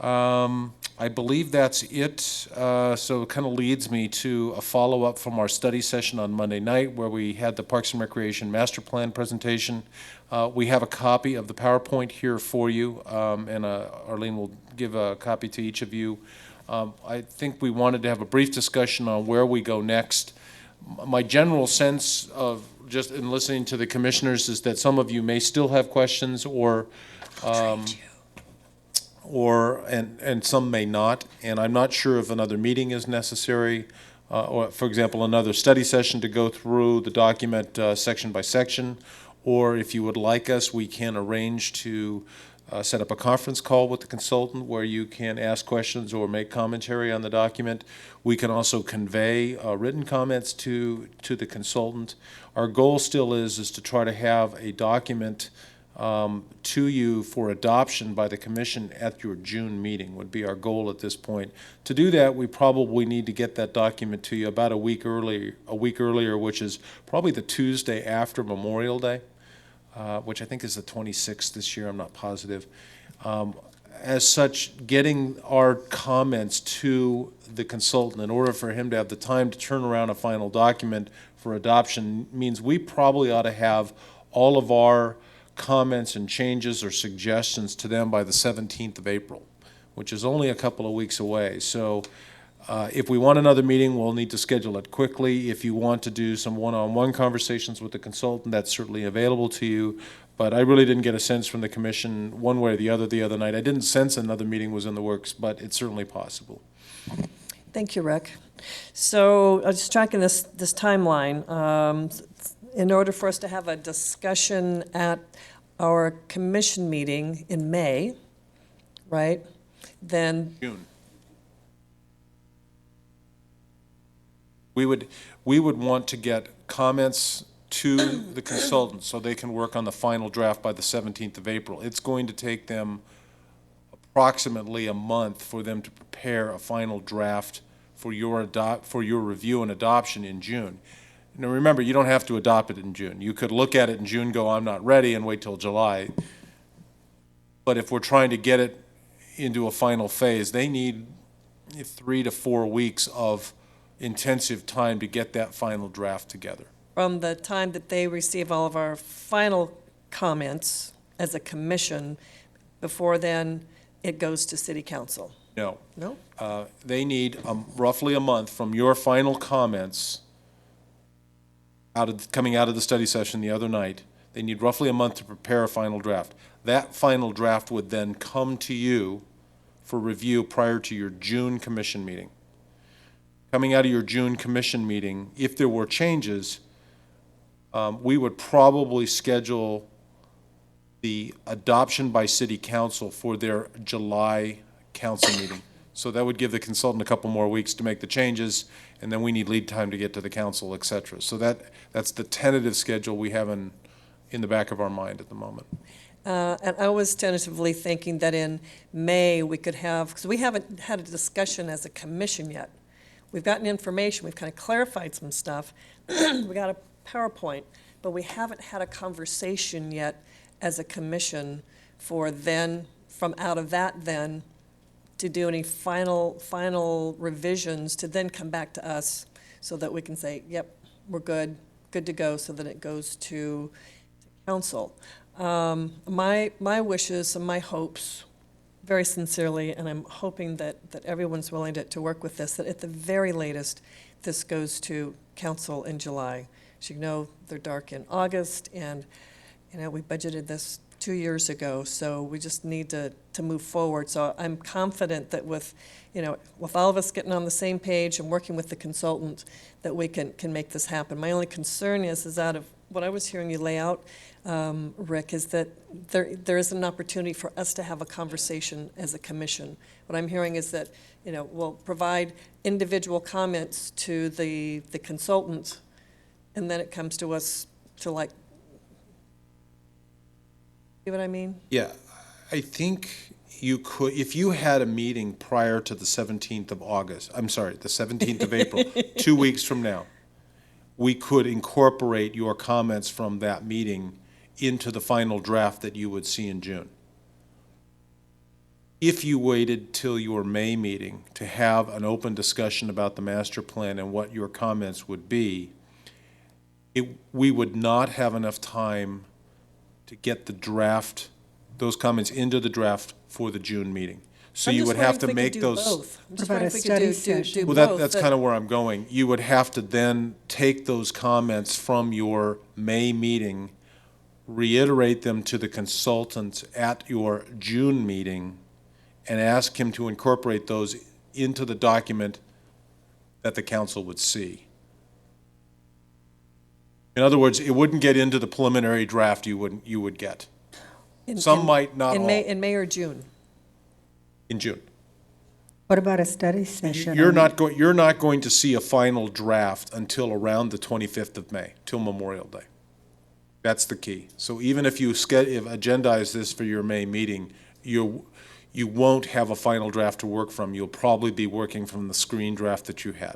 I believe that's it. So it kind of leads me to a follow-up from our study session on Monday night where we had the Parks and Recreation Master Plan presentation. We have a copy of the PowerPoint here for you, and Arlene will give a copy to each of you. I think we wanted to have a brief discussion on where we go next. My general sense of just in listening to the commissioners is that some of you may still have questions and some may not, and I'm not sure if another meeting is necessary, or, for example, another study session to go through the document section by section, or if you would like us, we can arrange to set up a conference call with the consultant where you can ask questions or make commentary on the document. We can also convey written comments to the consultant. Our goal still is to try to have a document to you for adoption by the commission at your June meeting would be our goal at this point. To do that, we probably need to get that document to you about a week earlier, which is probably the Tuesday after Memorial Day, which I think is the 26th this year. I'm not positive. As such, getting our comments to the consultant in order for him to have the time to turn around a final document for adoption means we probably ought to have all of our comments and changes or suggestions to them by the 17th of April, which is only a couple of weeks away. So if we want another meeting, we'll need to schedule it quickly. If you want to do some one-on-one conversations with the consultant, that's certainly available to you. But I really didn't get a sense from the commission one way or the other night. I didn't sense another meeting was in the works, but it's certainly possible. Thank you, Rick. So just tracking this timeline, in order for us to have a discussion at our commission meeting in May, right, then June. We would want to get comments to the consultants so they can work on the final draft by the 17th of April. It's going to take them approximately a month for them to prepare a final draft for your review and adoption in June. Now, remember, you don't have to adopt it in June. You could look at it in June, go, I'm not ready, and wait till July. But if we're trying to get it into a final phase, they need 3 to 4 weeks of intensive time to get that final draft together. From the time that they receive all of our final comments as a commission, before then, it goes to city council? No. No? They need roughly a month from your final comments coming out of the study session the other night. They need roughly a month to prepare a final draft. That final draft would then come to you for review prior to your June commission meeting. Coming out of your June commission meeting, if there were changes, we would probably schedule the adoption by city council for their July council meeting. So that would give the consultant a couple more weeks to make the changes, and then we need lead time to get to the council, et cetera. So that's the tentative schedule we have in the back of our mind at the moment. And I was tentatively thinking that in May, we could have, because we haven't had a discussion as a commission yet. We've gotten information, we've kind of clarified some stuff. We got a PowerPoint, but we haven't had a conversation yet as a commission for then, from out of that then, to do any final revisions to then come back to us so that we can say, yep, we're good to go, so that it goes to council. My wishes and my hopes, very sincerely, and I'm hoping that everyone's willing to work with this, that at the very latest, this goes to council in July. As you know, they're dark in August, and, we budgeted this 2 years ago, so we just need to move forward. So I'm confident that with all of us getting on the same page and working with the consultant, that we can make this happen. My only concern is out of what I was hearing you lay out, Rick, is that there is an opportunity for us to have a conversation as a commission. What I'm hearing is that, we'll provide individual comments to the consultant, and then it comes to us to see what I mean? Yeah, I think you could, if you had a meeting prior to the 17th of August, I'm sorry, the 17th of April, 2 weeks from now, we could incorporate your comments from that meeting into the final draft that you would see in June. If you waited till your May meeting to have an open discussion about the master plan and what your comments would be, we would not have enough time to get the draft, those comments into the draft for the June meeting. So you would have to make those. I'm What just about wondering a if we study could session? do Well, both. that's kind of where I'm going. You would have to then take those comments from your May meeting, reiterate them to the consultant at your June meeting, and ask him to incorporate those into the document that the council would see. In other words, it wouldn't get into the preliminary draft you would get. Some might, not all. In May or June? In June. What about a study session? You're not going to see a final draft until around the 25th of May, till Memorial Day. That's the key. So even if you agendize this for your May meeting, you won't have a final draft to work from. You'll probably be working from the screen draft that you had.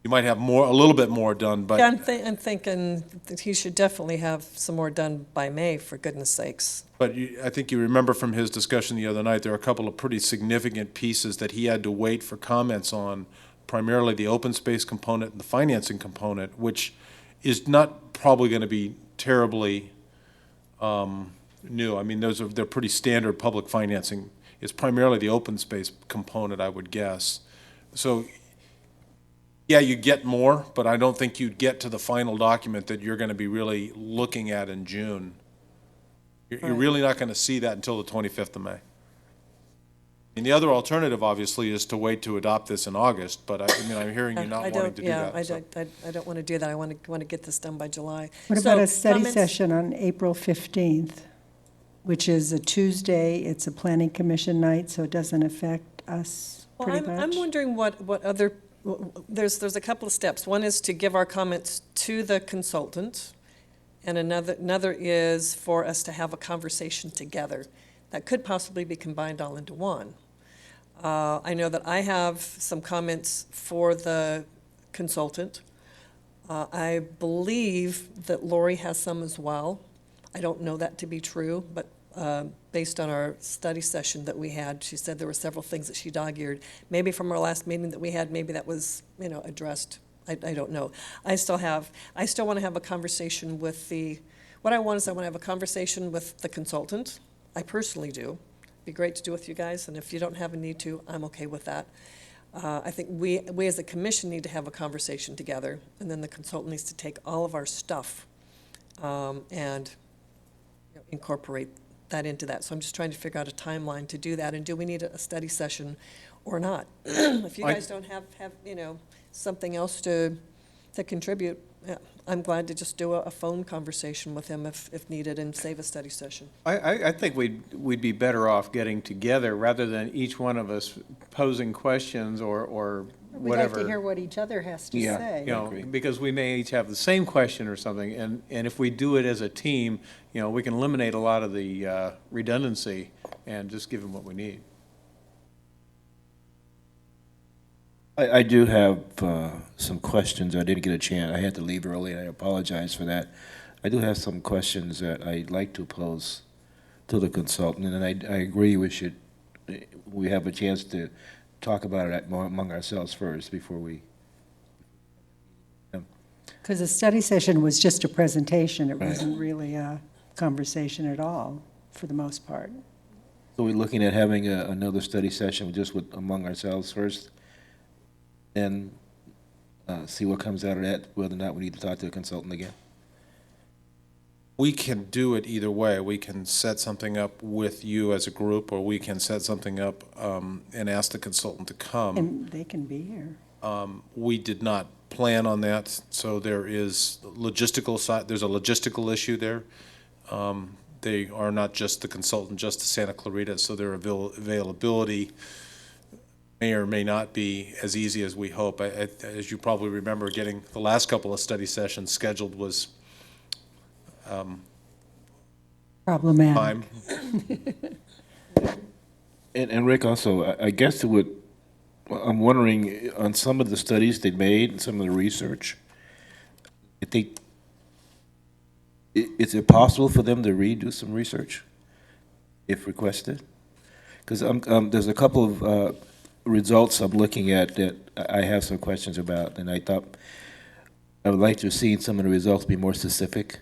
You might have a little bit more done, but Yeah, I'm thinking that he should definitely have some more done by May, for goodness sakes. But I think you remember from his discussion the other night, there are a couple of pretty significant pieces that he had to wait for comments on, primarily the open space component and the financing component, which is not probably going to be terribly new. I mean, they're pretty standard public financing. It's primarily the open space component, I would guess. So, yeah, you get more, but I don't think you'd get to the final document that you're going to be really looking at in June. You're really not going to see that until the 25th of May. And the other alternative, obviously, is to wait to adopt this in August, but I'm hearing you not wanting to do that. I don't want to do that. I want to get this done by July. What So, about a study comments? session on April 15th, which is a Tuesday? It's a planning commission night, so it doesn't affect us Well, pretty I'm much. wondering what other, there's a couple of steps. One is to give our comments to the consultant, and another is for us to have a conversation together. That could possibly be combined all into one. I know that I have some comments for the consultant. I believe that Lori has some as well. I don't know that to be true, but based on our study session that we had, she said there were several things that she dog-eared. Maybe from our last meeting that we had, maybe that was, addressed. I don't know. I still want to have a conversation with what I want is I want to have a conversation with the consultant. I personally do. Be great to do with you guys, and if you don't have a need to, I'm okay with that. I think we as a commission need to have a conversation together, and then the consultant needs to take all of our stuff and incorporate that into that. So I'm just trying to figure out a timeline to do that, and do we need a study session or not? If you guys don't have something else to contribute, yeah, I'm glad to just do a phone conversation with him if needed and save a study session. I think we'd be better off getting together rather than each one of us posing questions or We'd like whatever. to hear what each other has to Yeah. say. Because we may each have the same question or something, and if we do it as a team, we can eliminate a lot of the redundancy and just give them what we need. I do have some questions. I didn't get a chance. I had to leave early, and I apologize for that. I do have some questions that I'd like to pose to the consultant, and I agree we have a chance to talk about it among ourselves first before we. Because the study session was just a presentation. It Right. wasn't really a conversation at all, for the most part. So we're looking at having another study session just among ourselves first, and see what comes out of that, whether or not we need to talk to the consultant again. We can do it either way. We can set something up with you as a group, or we can set something up and ask the consultant to come. And they can be here. We did not plan on that, so there's a logistical issue there. They are not just the consultant, just to Santa Clarita, so their availability may or may not be as easy as we hope. As you probably remember, getting the last couple of study sessions scheduled was Problematic. time. And Rick, also, I guess I'm wondering, on some of the studies they made and some of the research, I think, is it possible for them to redo some research if requested? Because there's a couple of results I'm looking at that I have some questions about, and I thought I would like to see some of the results be more specific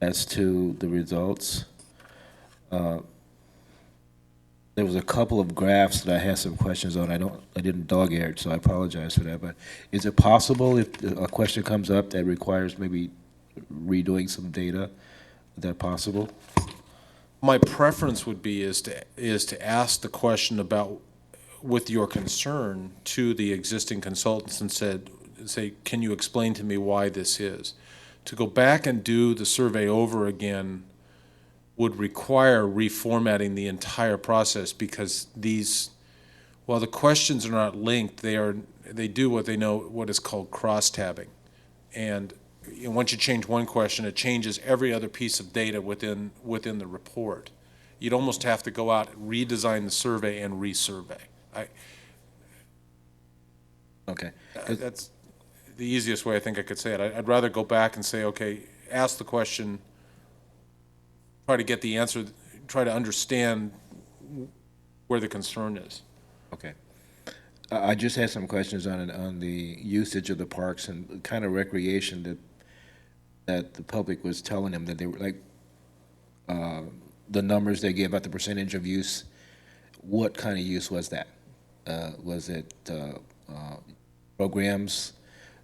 as to the results. There was a couple of graphs that I had some questions on. I didn't dog-ear it, so I apologize for that. But is it possible if a question comes up that requires maybe redoing some data, is that possible? My preference would be is to ask the question about, with your concern, to the existing consultants and say, can you explain to me why this is? To go back and do the survey over again would require reformatting the entire process, because while the questions are not linked, they do what is called cross-tabbing. And once you change one question, it changes every other piece of data within the report. You'd almost have to go out and redesign the survey and resurvey. Okay. That's the easiest way I think I could say it. I'd rather go back and say, okay, ask the question, try to get the answer, try to understand where the concern is. Okay. I just had some questions on the usage of the parks and the kind of recreation that the public was telling them that they were like, the numbers they gave about the percentage of use. What kind of use was that? Was it programs?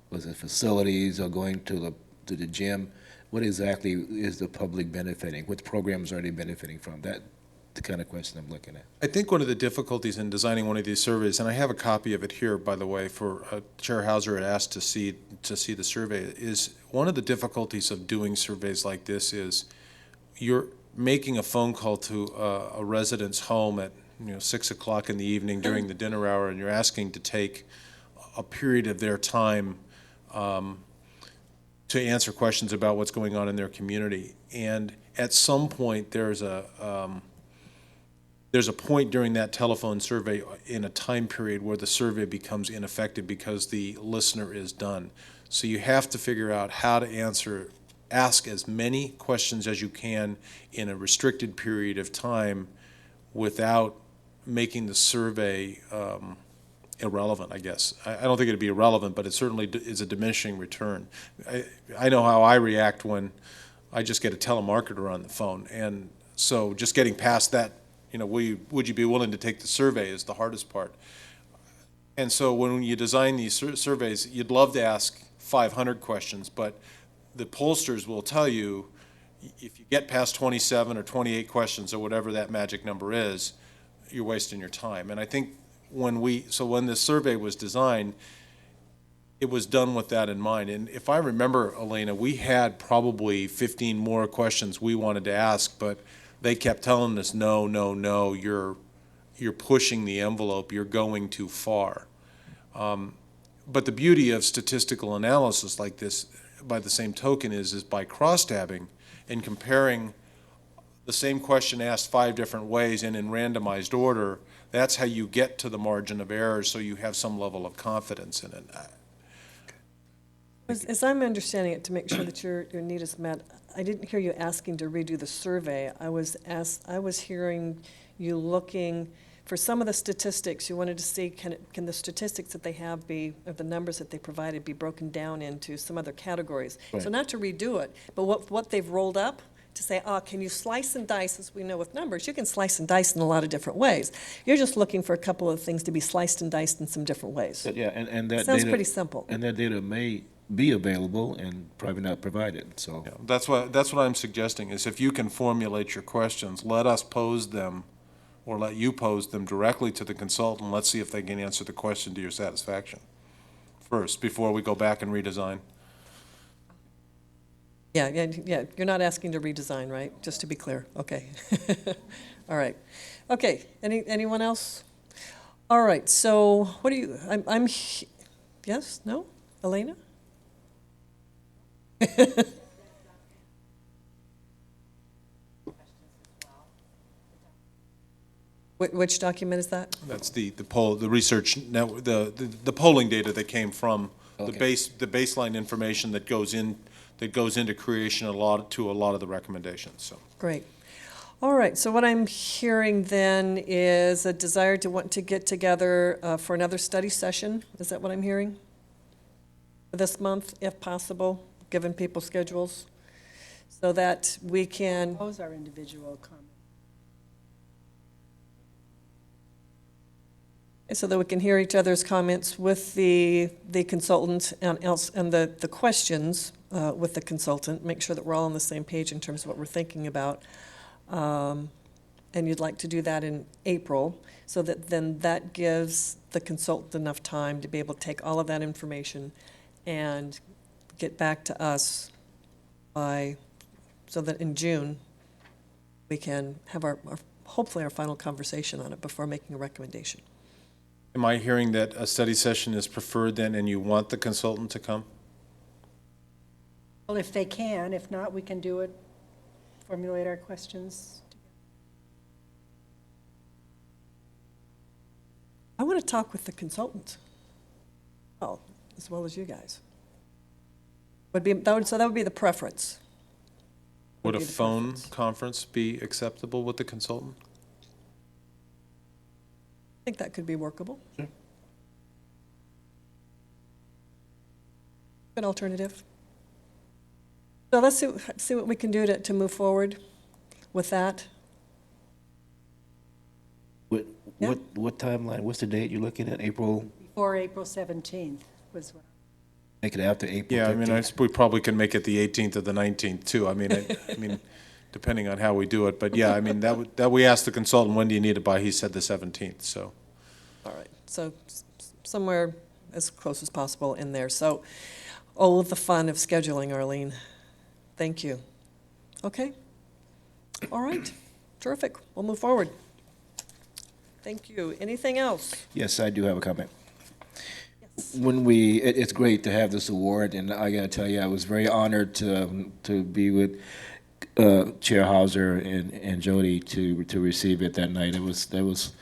Was it facilities or going to the gym? What exactly is the public benefiting? What programs are they benefiting from? That's the kind of question I'm looking at. I think one of the difficulties in designing one of these surveys, and I have a copy of it here, by the way, for Chair Hauser had asked to see the survey, is one of the difficulties of doing surveys like this is you're making a phone call to a resident's home at 6 o'clock in the evening during the dinner hour, and you're asking to take a period of their time to answer questions about what's going on in their community. And at some point, there's there's a point during that telephone survey in a time period where the survey becomes ineffective because the listener is done. So you have to figure out how to ask as many questions as you can in a restricted period of time without making the survey irrelevant, I guess. I don't think it'd be irrelevant, but it certainly is a diminishing return. I know how I react when I just get a telemarketer on the phone, and so just getting past that, would you be willing to take the survey is the hardest part. And so when you design these surveys, you'd love to ask 500 questions, but the pollsters will tell you if you get past 27 or 28 questions or whatever that magic number is, you're wasting your time. And I think when this survey was designed, it was done with that in mind. And if I remember, Elena, we had probably 15 more questions we wanted to ask, but they kept telling us, no, no, no, you're pushing the envelope, you're going too far. But the beauty of statistical analysis like this, by the same token, is by crosstabbing and comparing the same question asked 5 different ways and in randomized order. That's how you get to the margin of error, so you have some level of confidence in it. As I'm understanding it, to make sure that your need is met, I didn't hear you asking to redo the survey. I was hearing you looking for some of the statistics. You wanted to see, can the statistics that they have be, or the numbers that they provided, be broken down into some other categories? Right. So not to redo it, but what they've rolled up, to say, can you slice and dice, as we know with numbers, you can slice and dice in a lot of different ways. You're just looking for a couple of things to be sliced and diced in some different ways. But yeah, and that Sounds data. pretty simple. And that data may be available and probably not provided, so. Yeah, that's what I'm suggesting, is if you can formulate your questions, let us pose them, or let you pose them directly to the consultant. Let's see if they can answer the question to your satisfaction first, before we go back and redesign. Yeah, you're not asking to redesign, right? Just to be clear, okay. All right. Okay, anyone else? All right, so what do you, yes, no? Elena? Which document is that? That's the research, the polling data that came from the Okay. baseline information that goes into creation to a lot of the recommendations, so. Great. All right, so what I'm hearing then is a desire to want to get together for another study session. Is that what I'm hearing? This month, if possible, given people's schedules, so that we can, Those are individual comments. so that we can hear each other's comments with the consultant and the questions with the consultant, make sure that we're all on the same page in terms of what we're thinking about. And you'd like to do that in April, so that then that gives the consultant enough time to be able to take all of that information and get back to us so that in June, we can have hopefully our final conversation on it before making a recommendation. Am I hearing that a study session is preferred then, and you want the consultant to come? Well, if they can, if not, we can do it, formulate our questions. I want to talk with the consultant, as well as you guys. So that would be the preference. Would a be the phone preference. conference be acceptable with the consultant? I think that could be workable. Sure. Good alternative. So let's see what we can do to move forward with that. Yeah. What timeline, what's the date you're looking at, April, Before April 17th was what. make it after April 13th? Yeah, I mean, we probably can make it the 18th or the 19th too. I mean, depending on how we do it. But yeah, I mean, that we asked the consultant, when do you need it by? He said the 17th, so. All right, so somewhere as close as possible in there. So all of the fun of scheduling, Arlene. Thank you. Okay. All right, terrific. We'll move forward. Thank you. Anything else? Yes, I do have a comment. It's great to have this award, and I gotta tell you, I was very honored to be with Chair Hauser and Jody to receive it that night. That was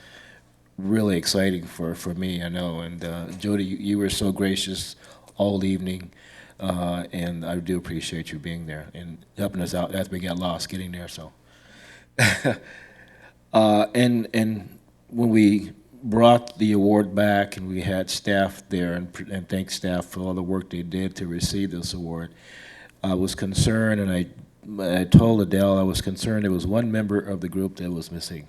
really exciting for me, I know. And Jody, you were so gracious all evening, and I do appreciate you being there and helping us out as we got lost getting there. So, and when we brought the award back and we had staff there and thanked staff for all the work they did to receive this award, I was concerned, and I told Adele I was concerned there was one member of the group that was missing,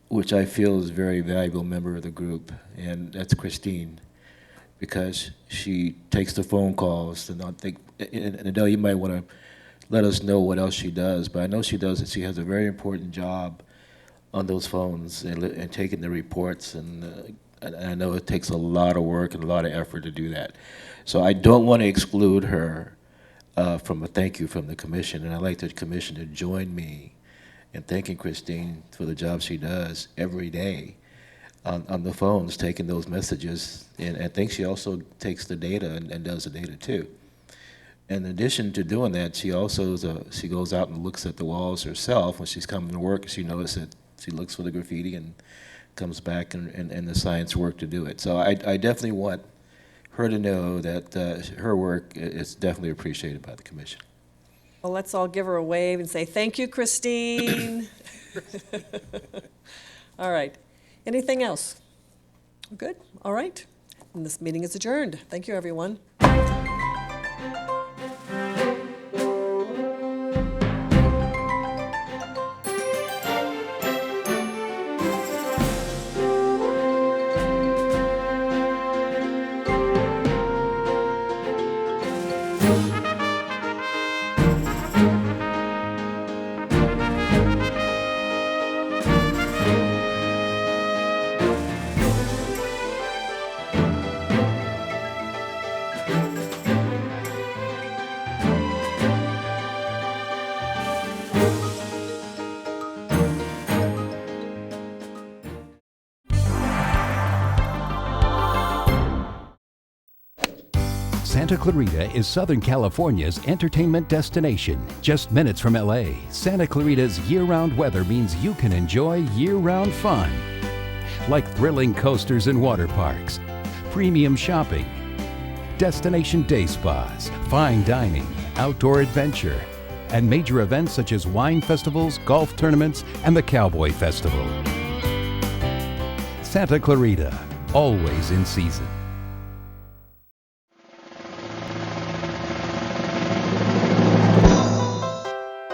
which I feel is a very valuable member of the group, and that's Christine, because she takes the phone calls. And I think, and Adele, you might want to let us know what else she does, but I know she does it. She has a very important job on those phones and taking the reports, and I know it takes a lot of work and a lot of effort to do that. So I don't want to exclude her from a thank you from the commission, and I'd like the commission to join me in thanking Christine for the job she does every day on the phones, taking those messages, and I think she also takes the data and does the data too. In addition to doing that, she also she goes out and looks at the walls herself. When she's coming to work, she knows that she looks for the graffiti and comes back and the science work to do it. So I definitely want her to know that her work is definitely appreciated by the commission. Well, let's all give her a wave and say, thank you, Christine. All right. Anything else? Good. All right. And this meeting is adjourned. Thank you, everyone. Santa Clarita is Southern California's entertainment destination. Just minutes from LA, Santa Clarita's year-round weather means you can enjoy year-round fun. Like thrilling coasters and water parks, premium shopping, destination day spas, fine dining, outdoor adventure, and major events such as wine festivals, golf tournaments, and the Cowboy Festival. Santa Clarita, always in season.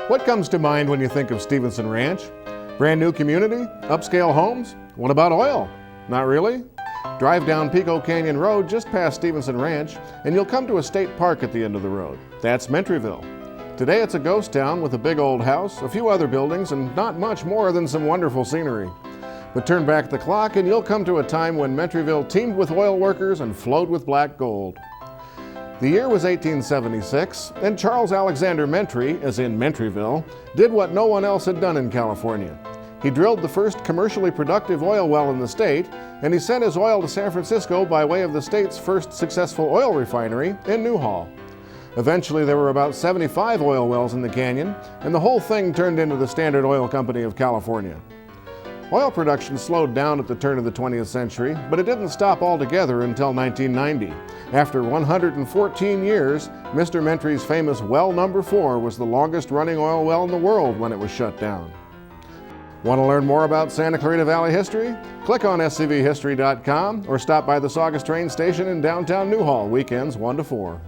What comes to mind when you think of Stevenson Ranch? Brand new community? Upscale homes? What about oil? Not really? Drive down Pico Canyon Road just past Stevenson Ranch and you'll come to a state park at the end of the road. That's Mentryville. Today it's a ghost town with a big old house, a few other buildings, and not much more than some wonderful scenery. But turn back the clock and you'll come to a time when Mentryville teemed with oil workers and flowed with black gold. The year was 1876, and Charles Alexander Mentry, as in Mentryville, did what no one else had done in California. He drilled the first commercially productive oil well in the state, and he sent his oil to San Francisco by way of the state's first successful oil refinery in Newhall. Eventually, there were about 75 oil wells in the canyon, and the whole thing turned into the Standard Oil Company of California. Oil production slowed down at the turn of the 20th century, but it didn't stop altogether until 1990. After 114 years, Mr. Mentry's famous well number 4 was the longest running oil well in the world when it was shut down. Want to learn more about Santa Clarita Valley history? Click on scvhistory.com or stop by the Saugus train station in downtown Newhall weekends 1 to 4.